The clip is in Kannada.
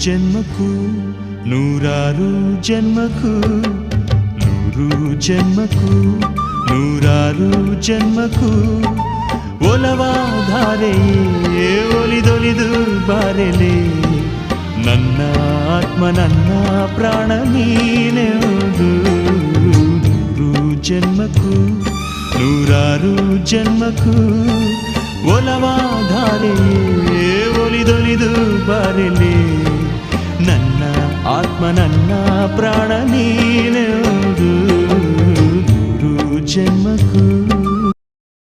ಜನ್ಮಕ್ಕೂ ನೂರಾರು ಜನ್ಮಕ್ಕೂ ನೂರು ಜನ್ಮಕ್ಕೂ ನೂರಾರು ಜನ್ಮಕ್ಕೂ ಒಲವಾಧಾರೆಯೇ ಒಲಿದೊಲಿದು ಬಾರೆಲೆ ನನ್ನ ಆತ್ಮ ನನ್ನ ಪ್ರಾಣ ನೀನೆಂದು ನೂರು ಜನ್ಮಕ್ಕೂ ನೂರಾರು ಜನ್ಮಕ್ಕೂ ಒಲವಾಧಾರೆಯೇ ಒಲಿದೊಲಿದು ಬಾರೆಲೆ ನನ್ನ ಆತ್ಮ ನನ್ನ ಪ್ರಾಣ ನೀನೆಂದು ನೂರು ಜನ್ಮಕ್ಕೂ